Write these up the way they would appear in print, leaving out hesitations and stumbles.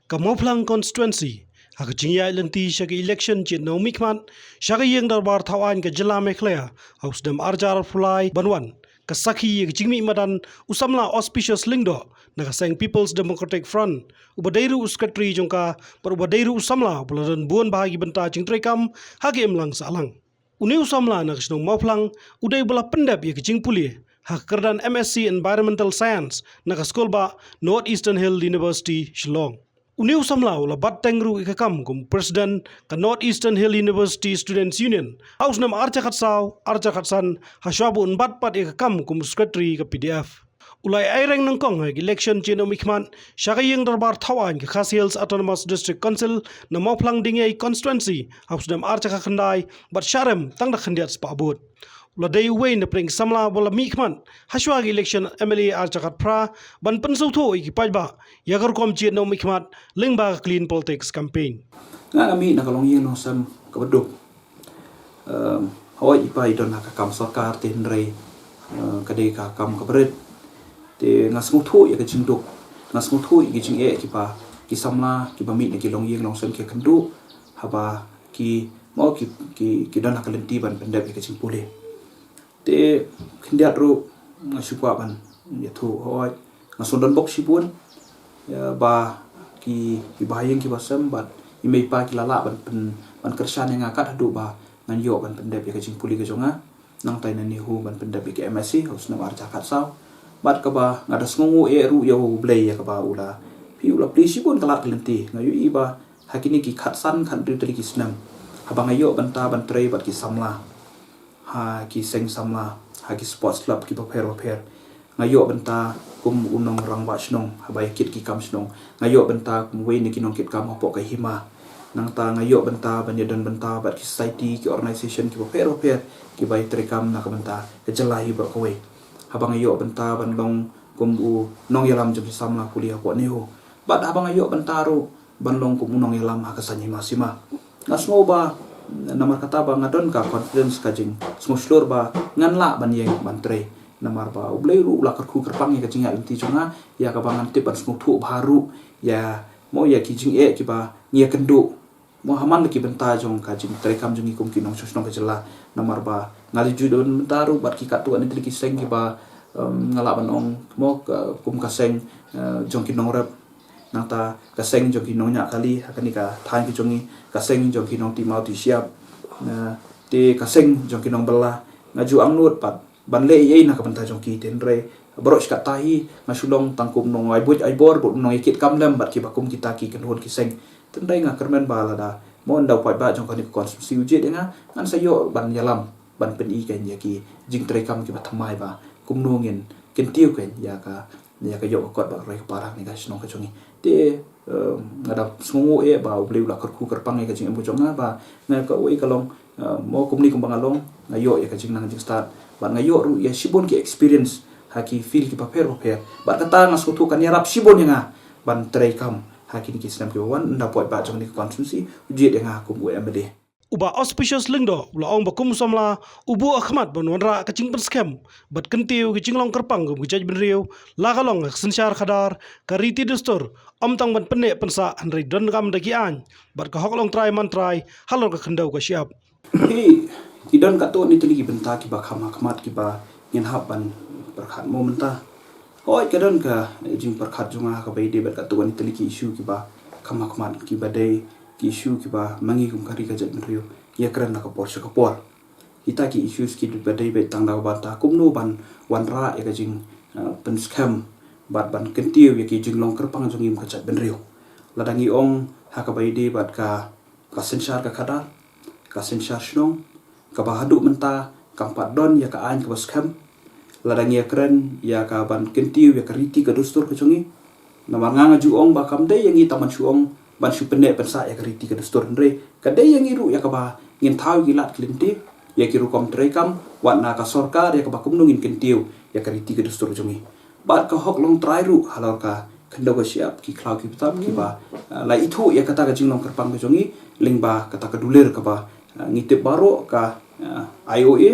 Kamoplang constituency hak jingya lenti shaka election chin no mikman shaka yeng darbar thawan ke jela meklaya hausdam arjar fulai banwan kasaki jingmi madan usamla auspicious lingdo nagaseng People's Democratic Front ubadairu uskatri jongka per ubadairu usamla buladan buon bahagi benta jingtrekam hage emlang salang uni usamla nagasnong moplang udai bula pendap jingpuli hak kerdan MSc Environmental Science nagaskolba North Eastern Hill University Shillong. Uniu samlau la bat tengru ikakam kum President ka North Eastern Hill University Students Union. Haus nam arca katsan haswabu bat pat ikakam kum Secretary ka PDF. Ulai aireng nangkong hag election chino mikman syakayeng darbar tawan ke Khasi Hills Autonomous District Council na mauplang dingai constituency haus nam arca kakandai bat syarem tang da khandiat spabut. Uladai uway na pring samla bola mikman haswag election MLA archakat pra ban pensauto ikipajba yagar kom chiet no mikmat lingba clean politics campaign nga kami nakalong yin no sam kabaduk hoi ipai don nakakam sarkar tinre kadai ka kam kabret te ngasmuthu ya kachinduk ngasmuthu igijing kipa ki samla ki bami na kilong yin no sam ke kandu haba ki mau ki don nakalenti ban pendap ikaching pule te kindiat ru ngasukwa ban ya thu hoi ngasondon bok sibun ya ba ki bahayeng ki basam bat imei pa ki lala ban kersan yang akat hadu ba ngan yo ban pendep ya kajing puli ke jonga nang tai nani hu ban pendep ke MSc hos na arja kat saw bat ka ba ngada sngungu ru yo blay ya ka ba ula pi ula pli sibun kalak lenti ngayu iba hakini ki khatsan khan ri tali ki snam habang ayo ban ta ban trei bat ki samla ha ki seng samla ha ki sports club ki paper ngayo benta kum unong rang ba snong habai kit ki kam snong ngayo benta kum we ni kinong kit kam hopo ka hima nang ta ngayo benta banyadan benta bat ki society ki organization ki paper ki bai trekam na ka benta ke jelahi ba ko we habang ngayo benta ban long kum u nong yalam jam samla kuliah ko ne ho bat habang ngayo benta ro ban long kum unong yalam ha ka sanyi masima ngasmo ba namar kata ba ngadon ka confidence ka jing smuslor ba nganla ban yeng ban tre namar ba ublei ru la karku kerpang ya kajing ya inti chunga ya ka bangan tip ban smuthu baru ya mo ya ki jing ki ba ngia kendu mo haman ki benta jong ka jing tre kam jing kum ki nong susnong ka jela namar ba ngali judon taru bat ki katu an ki seng ki ba ngala ban ong mo kum ka seng jong ki nong rap nata kaseng jong kinong nya kali hakani ka thain ki jongi kaseng jong kinong ti mau ti siap na ti kaseng jong kinong bela ngaju angnut pat ban le ye na ka banta jong ki tenre borok ka tahi masulong tangkum nong ai bor bu nong ikit kamlam bat ki bakum kita ki kenhon ki seng tendai nga kermen bala da mon dau pai ba jong kani konsumsi uje denga ngan sayo ban yalam ban pen i ken ya ki jing trekam ki bathamai ba kum nongin kentiu ken ya ka yo kot ba roi parang ni guys nong ka jongi te ngada sungu ba beli ulah kerku kerpang ya kajing embu jonga ba na ka oi kalong mo kumni kumbang along ngayo ya kajing nang jing start ba ngayo ru ya sibon ki experience haki feel ki paper ba kata ngas kutu kan yarap sibon nga ban try kam haki ni kisnam ki wan nda poi ba jong ni konsumsi uji de nga kum MD uba auspicious lingdo ula ong bakum samla ubu akhmat bonwanra kaching scam bat kentiu kaching long kerpang gum gejaj benriu lagalong sensyar khadar kariti dustur tang ban penne pensa handrai don gam daki an bat ka hoklong try man try halor ka khendau ka siap hi idon ka to ni tili benta ki ba khmat ki ba ngin haban perkhat momenta oi kadon ka jing perkhat junga ka bai de bat ka to ni tili ki issue ki ba khmat ki ba dei ki issue ki ba mangi kum kari ka jat rio ya kran na ka por kita ki issues ki du badai be tang da bata kum no ban wanra ya ka jing pen scam bat ban kentiu ya ki jing long kerpang jong im ka jat rio ladangi ong ha ka bai de bat ka sensar ka khada ka sensar snong ka ba hadu menta kampat don ya ka an ka scam ladangi ya kran ya ka ban kentiu ya ka riti ka dustur ka jongi na manga ju ong ba kam dei yang i taman suong ban su pendek pensa ya keriti ke dustur ndre kadai yang iru ya ka ba ngin thaw gilat klinti ya kiru kom trekam wana ka sarkar ya ka ba kum nungin kentiu ya keriti ke dustur jongi bat ka hok long try ru halor ka khendo ka siap ki klau ki tam ki ba la itu ya kata ka jinglong kerpang ka jongi lingba kata ka duler ka ba ngitip baro ka IOA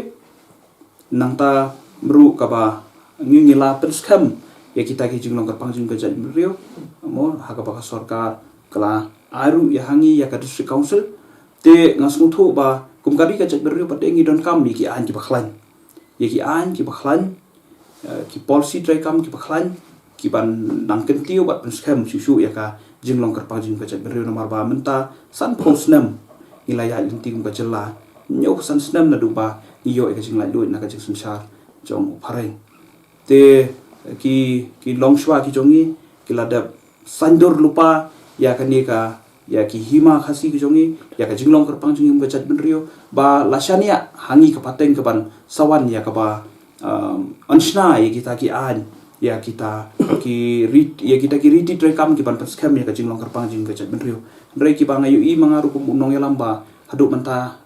nangta meru ka ba ngingila penskam ya kita ki jinglong kerpang jing ka jat rio mo ha ka ba ka sarkar kala aru ya hangi ya ka district council te ngasmu thu ba kum kari ka chat berriu pate ngi don kam ki an ki bakhlan ki an ki bakhlan ki policy try kam ki bakhlan ki ban nang kentiu bat scam susu ya ka jinglong kerpa jing ka chat berriu nomor ba menta san posnam ilaya linti kum ka jela nyok san snam na duba iyo ka jing lai duit na ka jing sumsar jong pharai te ki long shwa ki jongi ki ladap sandur lupa ya kani ka ya ki hima khasi ki jongi ya ka jinglong kerpang jingi bacat benrio ba lasania hangi ka pateng ka ban sawan ya ka ba anshna ya kita ki an ya kita ki riti trekam ki ban scam ya ka jinglong kerpang jingi bacat benrio ndrai ki bang ayu i mangaru kum unong yalamba hadu menta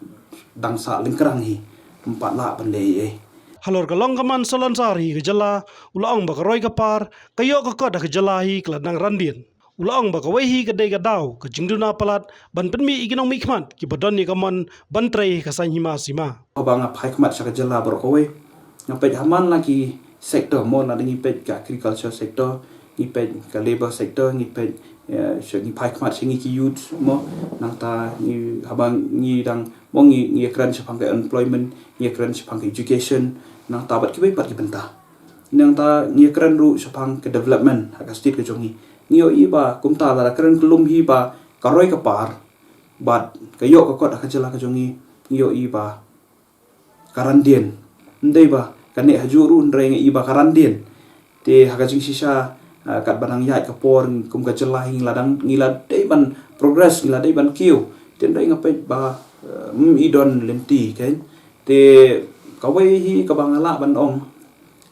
dangsa lingkrang hi empat la pandai halor ka long kaman salon sari ke jala ulaong ba ka roi ka par kayo ka kod ka jala hi kladang randien ulaong ba ka wehi ka dei ka daw ka jingduna palat ban penmi iginong mikman ki badon ni kamon ban trei ka san hima sima abang apai kmat saka jala berkowe ngapet haman lagi sektor mo na ngipet ka agriculture sector ngipet ka labor sector ngipet ngi pai kmat singi ki youth mo nang ta ni habang ni dang mo ngi kran sepang ka employment ngi kran sepang ka education nang tabat ki pat ki benta nang ta ngi kran ru sepang ke development ka state ke jongi nio iba kumta la kran kelum hi ba karoi ka par bat kayo ka kot ka jala ka jongi nio iba karandien ndai ba kane hajuru ndrai ngi iba karandien te haka jing sisa kat banang yat ka por kum ka jala hing ladang ngila dei ban progress ngila dei ban kiu ten dai ngapai ba idon lenti kan te kawai hi ka bangala ban ong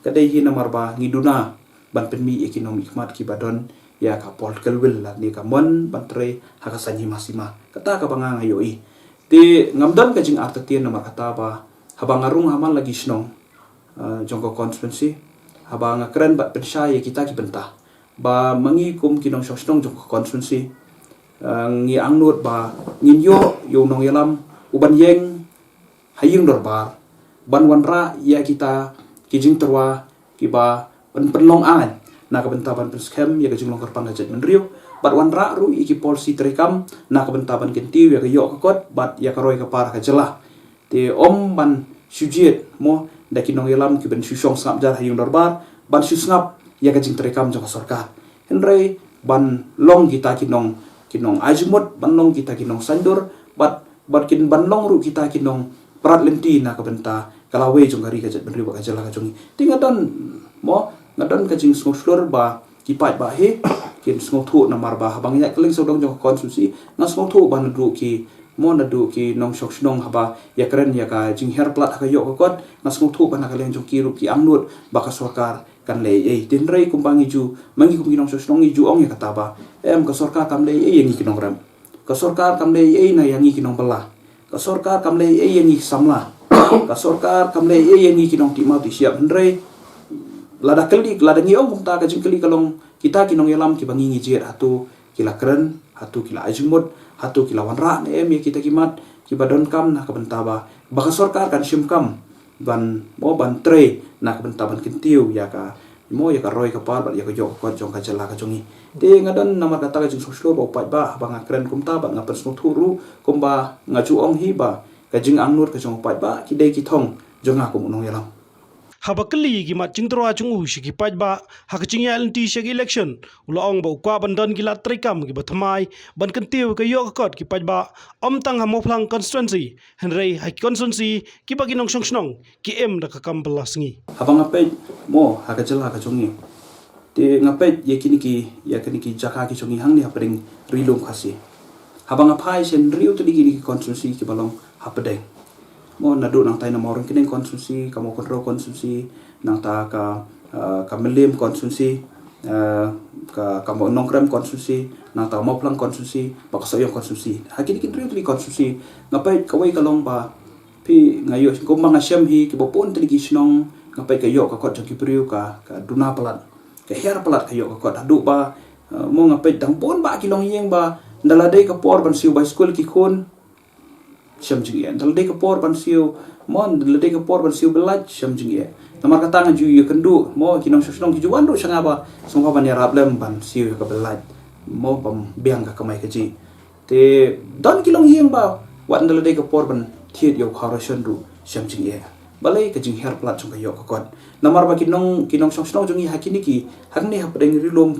kadai hi namar ba ngiduna ban penmi ekonomi mat ki badon ya ka political will la ni ka mon ban tre haka sanyi masima kata ka banga ngayo i te ngamdan ka jing artatien namar kata ba habangarung haman lagi snong jongko constituency habang keren bat pensya ya kita ki bentah ba mangi kum kinong snong jongko constituency ngi angnut ba ngin yo nong yalam uban yeng haying dorbar ban wanra ya kita kijing terwa kiba penlong an na ka bentaban scam ya ka jinglong kerpang jet menrio bat wanra ru iki policy trekam na ka bentaban kentiu ya ka yo ka kot bat ya ka roi ka par ka jelah te om ban sujiet mo da kinong yalam ki ben susong sngap jar hayung dorbar ban susngap ya ka jing trekam jong sarkar henrei ban long kita kinong ajmut ban long kita kinong sandur bat kin ban long ru kita kinong prat lenti na ka benta kalawe jong hari ka jet benri ba ka jala ka jongi tingadon mo ngadon ka jing snor ba kipat ba he kin snor thu na mar ba habang ya keling sodong jong konsumsi na snor thu ban du ki mo na du ki nong shok snong haba ya keren ya ka jing her plat ka yo ka kot na snor thu ban ka leng jong ki ru ki angnut ba ka sarkar kan le tin rei kumbangi ju mangi kum kinong snong ju ong ya kata ba ka sarkar kam le yang kinong ram ka sarkar kam le na yang kinong bala ka sarkar kam le yang samla ka sarkar kam le yang kinong timau ti siap ndrei lada kali lada ngiong kumta ka jing kali kalong kita kinong yalam ki bangi ngi hatu kila keren hatu kila ajmut hatu kila wanra ne mi kita kimat ki badon kam na ka bentaba baka sarkar kan sim kam ban mo ban tre na ka bentaban kentiu ya ka mo ya ka roi ka par ya ka yo ka jong ka jala ka jongi te ngadon nama kata ka jing soslo ba pat ba banga keren kumta ba ngapen snu thuru kumba ngaju ong hi ba ka jing angnur ka jong pat ba ki dei ki thong jonga ko munong yalam habakali gi mat jingtro achungu shiki pajba hakching ya lenti shiki election ulaong ba ukwa bandan gila trikam gi bathmai ban kentiu ka yo kot ki pajba omtang hamoplang constituency henrei hai constituency ki baginong songsnong ki em da ka kambelasngi habang ape mo hakajala ka jongi te ngape ye kini ki jaka ki jongi hang ni hapring rilum khasi habang apai sen riu tu digi constituency ki balong hapedeng mo nadu nang tay na morong kini konsumsi kamu kontrol konsumsi nang ta ka melim konsumsi ka kamu nongkrem konsumsi nang ta mau pulang konsumsi baka soyong konsumsi hakini kin riu tuli konsumsi ngapai kawai kalong ba pi ngayo kumbang asyam hi ki bopon tuli kisnong ngapai kayo ka kot jaki priu ka duna pelat ka her pelat kayo ka kot adu ba mo ngapai dang pon ba kilong yeng ba ndaladai ka por ban siu ba school ki khon syam jing dalde ka por ban siu mon dalde ka por ban siu belaj syam jing namar kata ngaju ye kendu mo kinong sosong ki juan ru sanga ba sangka ban yarab lem ban siu ka belaj mo bam biang ka kamai ka ji te don kilong hiang ba wan dala de ka por ban thiet yo kharation ru syam jing ye balai ka jing her plat chung ka yo ka kon namar ba kinong song song jung hi hakini ki hakni ha pedeng rilom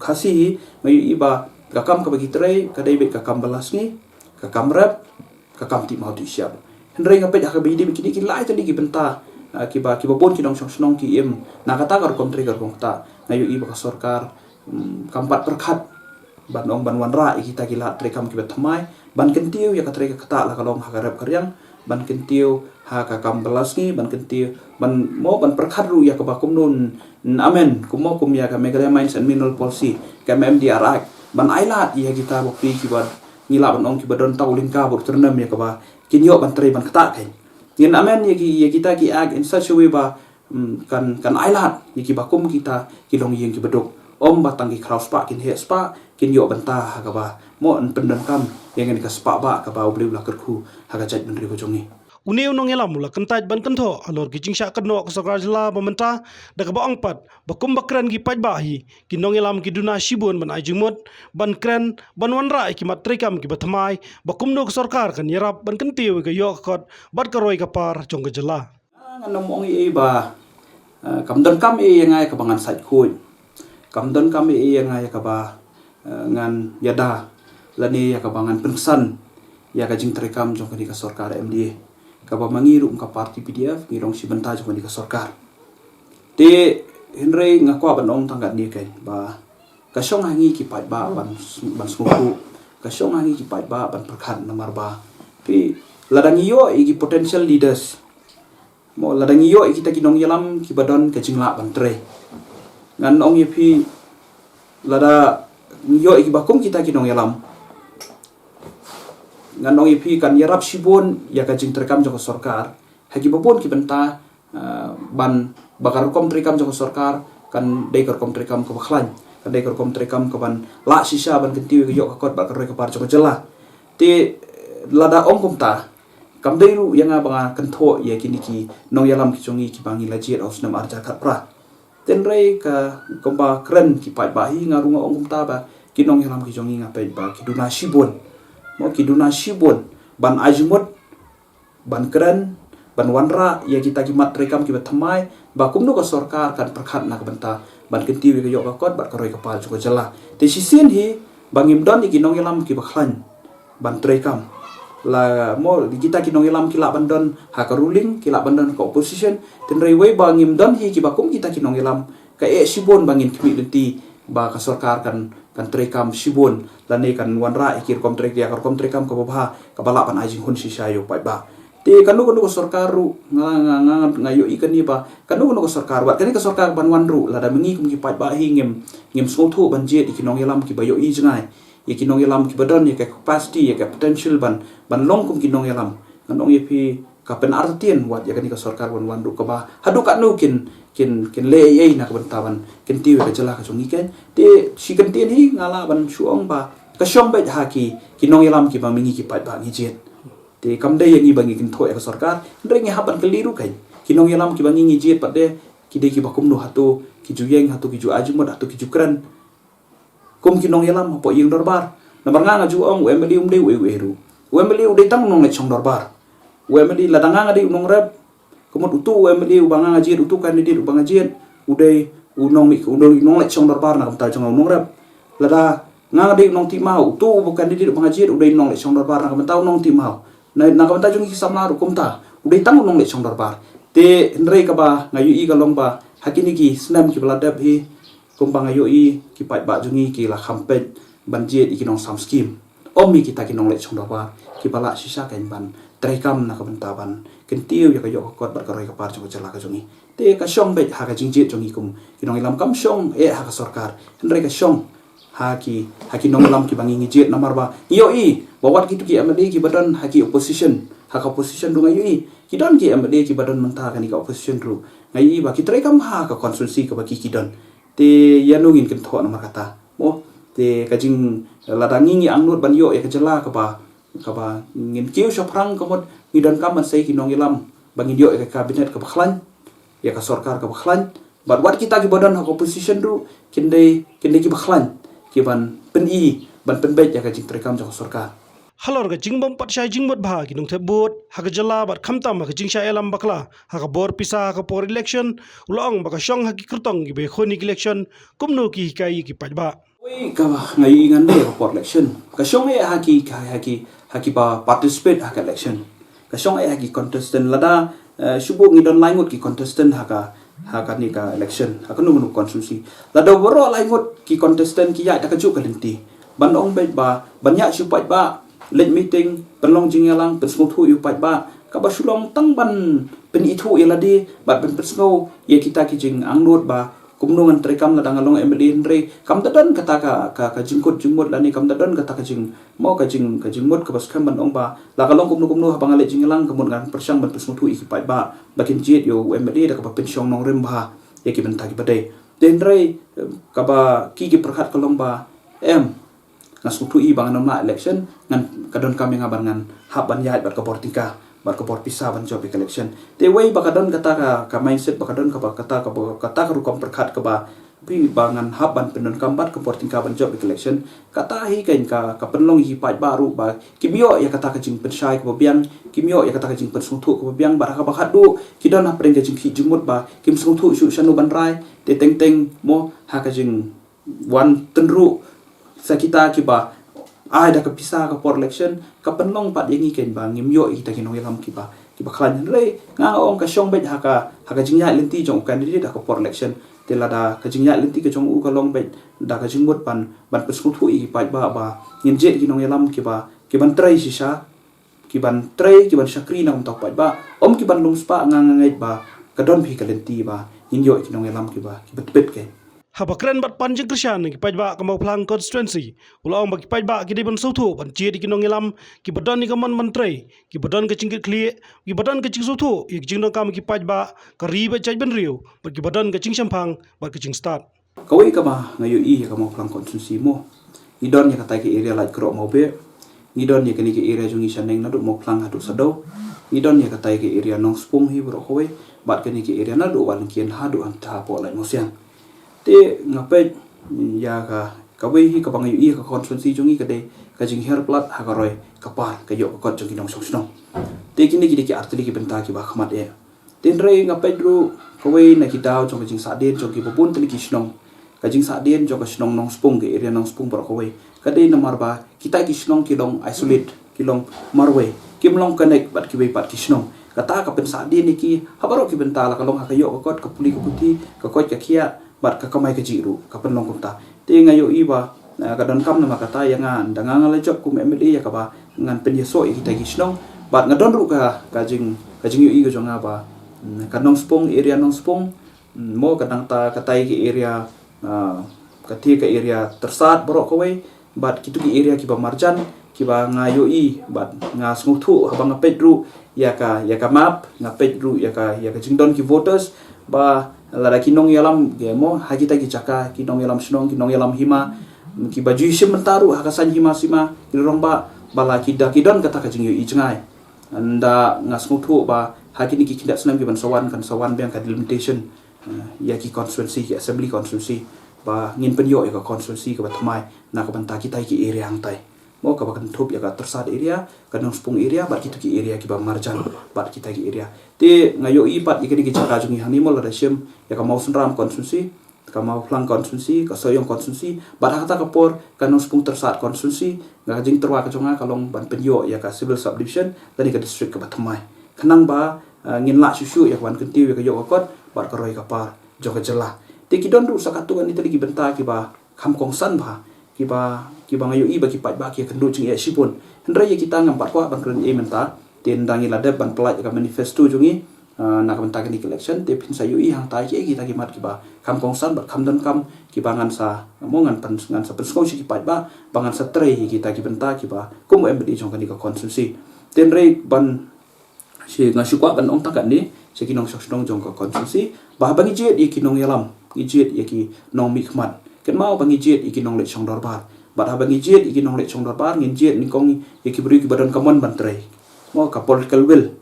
khasi mai iba ka kam ka bagi trai ka dai be ka kam balas ni ka kam rap ka kam ti mau ti siap hendrei ngape ha ka bi di kini ki lai tadi ki benta kiba bon kinong song song ki em na kata kar kom trigger kong ta ngayu iba ka sarkar kampat perkhat ban ong ban wan ra kita gila trekam kibat thamai ban kentiu ya katre ka kata la kalong hagarap karyang ban kentiu ha ka kam belas ni ban kentiu ban mo ban perkhat ru ya ka bakum nun amen kumo kum ya ka megale mines and mineral policy ka MDRI ban ailat ya kita bukti kibat ngila ban ong kibadon tau lingka bur ternam ya ka ba kinyo ban tre ban kata kai ngin amen ya kita ki ag in such a way ba kan ailat ya ki bakum kita kilong yeng kibadok om batang ki kraus pa kin he spa kin yo bantah ka ba mo an pendan kam yang ni ka spa ba ka ba ubli la kerku ha ka jat menteri ko jongi Uneu nong elam mula kentaj ban kentho alor ki jingsha kadno ka sarkar jela pementa da ka baang pat bakum bakran ki paj bahi ki nong elam ki duna shibun ban ajimot ban kren ban wanra ki matrekam ki bathamai bakum no ka sarkar kan yarap ban kentiu ka yo kot bat ka roi ka par jong ka jela ngan mong e ba kam dan kam e yang ai ka bangan sait khoi kam dan kam e yang ai ka ba ngan yada lani ya ka bangan pensan ya ka jing terekam jong ka sarkar MDA ka ba mangiru ka parti PDF ngirong si benta jong ka sarkar te henrei ngakwa banong tanggat ni kai ba ka syong hangi ki pai ba ban smuku ka syong hangi ki pai ba ban perkhat namar ba pi ladang iyo igi potential leaders mo ladang iyo kita kinong yalam ki badon ka jingla ban tre ngan ong yepi lada yo iki bakum kita kinong yalam ngan ong yepi kan yarap sibon ya ka jing terekam jong sarkar hagi babon ki benta ban bakar kom terekam jong sarkar kan dekar kom terekam ka bakhlan kan dekar kom terekam ka ban la sisa ban kentiu yo ka kot bakar ka par jong jela te lada ong kum ta kam deiru yang abang kentho ya kini ki nong yalam ki jongi ki bangi lajiat aus nam arja khat pra tenrei ka komba kren ki pai bahi ngarunga ong kum ta ba ki nong yalam ki jongi ngapai ba ki duna sibon mo ki duna sibon ban ajmut ban kren ban wanra ya kita ki mat rekam ki bathamai ba kumno ka sarkar kan perkhat na ka benta ban kentiu ki yo ka kot bat ka roi ka pal jo jela te sisin hi bangim don ki nong yalam ki bakhlan ban trekam la mo kita kinong ilam kila bandon haka ruling kila bandon ka opposition tenrei wei bangim don hi ki bakum kita kinong ilam ka sibon bangin kimi denti ba ka sarkar kan trekam sibon lane kan wanra ikir kom trek dia kom trekam ka babha ka bala pan ajing hun si sayo pai ba te kanu ko sarkar ru ngayo ikan ni ba kanu ko sarkar ba kani ka sarkar ban wanru la da mengi kum ki pai ba hi ngem sotho ban je kinong ilam ki bayo i jangai ya kinong yalam ki badan ya ka capacity ya ka potential ban long kum kinong yalam nong ye pi ka pen artien wat ya ka sarkar wan wan du ka ba hadu ka no kin le ye na ka bantawan kin ti ka jala ka songi ken te si kan tien hi ngala ban suong ba ka syong ba ha ki kinong yalam ki ba mingi ki pat ba ngi jet te kam de yang i bangi kin tho ya ka sarkar ndre ngi haban keliru kai kinong yalam ki bangi ngi jet pat de ki de ki ba kum no hatu ki ju yeng hatu ki ju ajumot hatu ki ju kran kum kinong yalam po yeng darbar namar nga ju ong wemeli umde weru wemeli ude tang nong le chong darbar wemeli ladanga ngadi unong rep kumut utu wemeli ubanga ngajit utu kandidat ubanga ngajit ude unong mi unong nong le chong darbar na kamta chong unong rep lada nga ngadi unong timau utu bu kandidat ubanga ngajit ude nong le chong darbar na kamta unong timau na kamta jong kisamna ru kumta ude tang unong le chong darbar te ndrei ka ba ngayu i ka long ba hakini ki snam ki bladap hi kumpang ayo i ki pai ba jungi ki la khampet banjit ikinong sam scheme omi kita kinong le chong dawa ki bala sisa kain ban trekam na ka bentaban kentiu ya ka yo kot bar ka roi ka par jo jala ka jungi te ka shong be ha ka jingjit jungi kum kinong ilam kam shong ha ka sarkar henre ka shong ha ki nong ilam ki bangi ngijit namar ba yo i bawat ki tu ki amade ki badan ha ki opposition ha ka opposition du ngayu i ki don ki amade ki badan menta ka ni ka opposition ru ngai ba ki trekam ha ka konsulsi ka ba ki don te yanungin ken tho na makata mo te kajing ladangi ngi angnut ban yo ya kajala ka ba ngin kiu shoprang komod ngidan kam sai kinong ilam bangin yo ka kabinet ka bakhlan ya ka sarkar ka bakhlan bat wat kita ki badan ha opposition ru kinde ki bakhlan ki ban pen i ban pen bet ya ka jing terekam jong sarkar halor ga jingbom patshai jingmot bha ki nong the bot ha ga jala bat khamtam ha jingsha elam bakla ha ga bor pisa ha por election ulong ba ka shong ha ki krtong gi be khoni election kumno ki kai ki pajba oi ka ngai ngan de ko election ka shong e haki ba participate ha election ka shong e haki contestant lada shubu ngi don laingot ki contestant ha ni ka election ha nu konsusi lada boro laingot ki contestant ki ya ta ka ju ka lenti ban ong be ba ban ya shu ba late meeting penlong jingalang pensngo thu yu ba ka ba shulong tang ban pen ithu eladi ba pen pensngo ye kita ki jing angnot ba kumnungan trekam la dangalong emdin re kam tadan kata ka jingkot jingmot lani kam tadan kata ka jing mo ka jingmot ka baskam ban ong ba la kalong kumnu habang ale jingalang kamun ngan persang ban pensngo thu iki ba bakin jet yo emdi da ka ba pensyong nong rem ba ye ki ben ta ki bade den re ka ba ki perkhat kalong ba ngasuk i bangan nomna election ngan kadon kami ngaban ngan haban yait bat kabor tingka bat kabor pisa ban job election te wei bakadon kata ka mindset bakadon ka kata rukom perkhat ka ba pi bangan haban penon kambat kabor tingka ban job election kata hi kain ka penlong hi pai baru ba kimyo ya kata ka jing pensai ka biang kimyo ya kata ka jing pensungtu ka biang ba ka bakhat du kidon na preng ka jing ki jingmut ba kim sungtu shu shanu ban rai te teng mo ha ka jing wan tenru sakita kiba ai da ka pisa ka por election ka penlong pat yengi ken ba ngimyo kita kinong yalam kiba klan le nga ong ka shong bet haka jingya lenti jong candidate da ka por election tela da ka jingya lenti ka jong u ka long bet da ka jingbot ban pesku thu i pa ba ngin jet kinong yalam kiban trai sisa kiban shakri na umtak pa ba kiban lung spa nga ngai ba ka don phi ka lenti ba ngin yo kinong yalam kibat bet ke habakren bat panjing krishan ki pajba ka mau plang constituency ulong ba ki pajba ki dibon sotho ban chi ki nong elam ki badon ni kaman mantre ki badon ka chingir kli ki badon ka ching sotho ik jing nong kam ki pajba ka ri ba chaj ban riu ba ki badon ka ching sampang ba ka ching start kawai ka ba ngayo i ka mau plang constituency mo idon ya kata ki area like kro mau be idon ya kani ki area jungi saneng na du mau plang hadu sado idon ya kata ki area nong spung hi bro kawai bat kani ki area na du wan kian hadu an ta po lai mo siang te ngape ya ka wei hi ka bangai i ka constituency jungi ka de ka jing her plat ha ka roi ka par ka yo ka jungi nong song te kini ki artli ki benta ki ba khmat e ten re ngape dru ka wei na ki daw jong jing sa den jong ki popun tli ki snong ka jing sa den jong ka snong nong spung ke area nong spung bro ka wei ka de namar ba kita ki snong ki long isolate ki long marwe kim long connect bat ki wei pat ki snong kata ka pen sa den ni ki habaro ki benta la ka long ha ka yo ka kot ka puli ka puti ka kot ka khia bat ka kamai ka jiru ka penlong kumta te ngayo iba ka don kam na kata yang dangang ala job kum emedi ya ka ba ngan pen yeso i kita gisnong bat ngadon ru ka jing yo i ka jonga ba ka nong spong area nong spong mo ka dang ta katai ki area ka ti ka area tersat borok ko we bat kitu ki area ki ba marjan ki ba ngayo i bat nga smuthu habang pedru ya ka map nga pedru ya ka jingdon ki voters ba lada kinong yalam gemo hagita ki chaka kinong yalam snong kinong yalam hima ki baju sim mentaru hakasan hima sima kiromba bala kida kidon kata ka jingyo ijngai anda ngasmuthu ba hakini ki kindak senam ki ban sawan bang ka limitation ya ki constituency ki assembly constituency ba ngin penyo ya ka constituency ka batmai na ka banta kita ki area ang tai mo ka bakan thup ya ka tersat area ka nong spung area ba kitu ki area ki ba marjan ba kita ki area te ngayo ipat ikini ki chaka jungi hani mo la sim ya ka mau sunram konsusi ka mau plang konsusi ka soyong konsusi ba kata ka por ka nong spung tersat konsusi nga jing terwa ka jonga ka long ban penyo ya ka civil subdivision tani ka district ka batmai kanang ba ngin la susu ya kan kenti ya ka yo kot ba ka roi ka par jo ka jela te ki don ru sakatu ni tadi ki benta ki ba kham kong san ba ki ba ngayo iba ki pat ba ki kendu jing ya sipun hendra ya kita ngam pat kwa ban kren e menta ten dangi ladap ban pelaj ka manifesto jungi na ka benta ki election te pin sayu i hang tai ki kita ki mat ki ba kham kong san ba kham dan kam ki bangan sa mongan pan ngan sa pensko ki pat ba bangan sa tre kita ki benta ki ba kum embedi jong kan ka konstitusi ten re ban si ngasukwa ban ong takan ni si kinong sosnong jong ka konstitusi ba bangi jet i kinong yalam i jet ya ki nong mi khmat ken mau bangi jet i kinong le chong dorbar ba bangi jet i kinong le chong dorbar ngin jet ni kong i ki bri ki badan kamon ban tre mo ka political will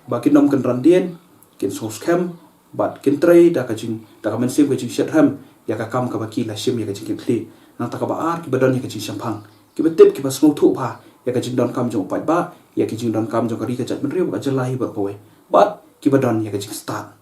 ba kinom kan randien kin sos kem bat kin tre da ka jing da ka men sim ka jing shet ham ya ka kam ka ba ki la sim ya ka jing kli nang takabaar ki badon ya ka jing shampang ki betip ki basmo thu pha ya ka jing don kam jong pai ba ya ki jing don kam jong kari ka chat menriu ka jelai ber kowe bat ki badon ya ka jing start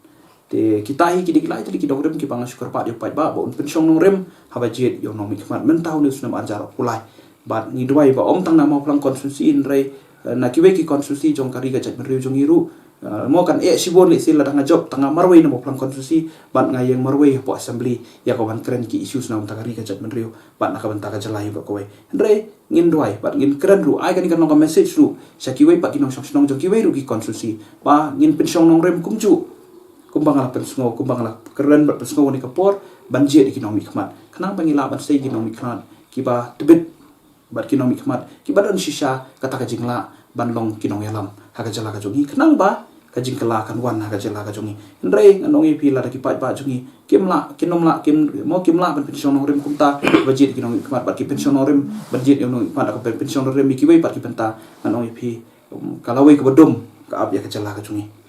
te kita hi ki diklai te ki dogrem ki bang syukur pa pai ba bon pensiong nong rem haba jet yo nong mikmat mentau ni sunam ajar pulai bat ni duai ba om tang na mau plang konsusi in rei na ki we ki konsusi jong kari ka chat menriu jong iru mo kan sibon li sila tanga job tanga marway na mo plang konsusi bat ngayeng marway po assembly ya ko ban keren ki issues na tangari ka chat menriu bat na ka ban taka jalai ba kowe andre ngin duai bat ngin keren ru ai kan kan nong message ru syakiwe pat kinong song jong kiwe ru ki konsusi ba ngin pensiong nong rem kumju kumbang la pensiongo kumbang la keren bat pensiongo ni kapor banjir di kinong mikmat kenang pangila ban sei kinong mikmat kiba tebet bat kinong mikmat kiba don shisha kata ka jingla ban long kinong yalam haka jala ka jongi kenang ba ka jingkala kan wan haka jala ka jongi ndrei nganong ipi la ki pai pa jongi kimla kinomla kim mo kimla ban pensiong nong rem kumta bajit kinong mikmat bat ki pensiong nong rem bajit yo nong mikmat ka pensiong nong rem ki we pat ki penta nganong ipi kalawai ka bodom ka ab ya ka jala ka jongi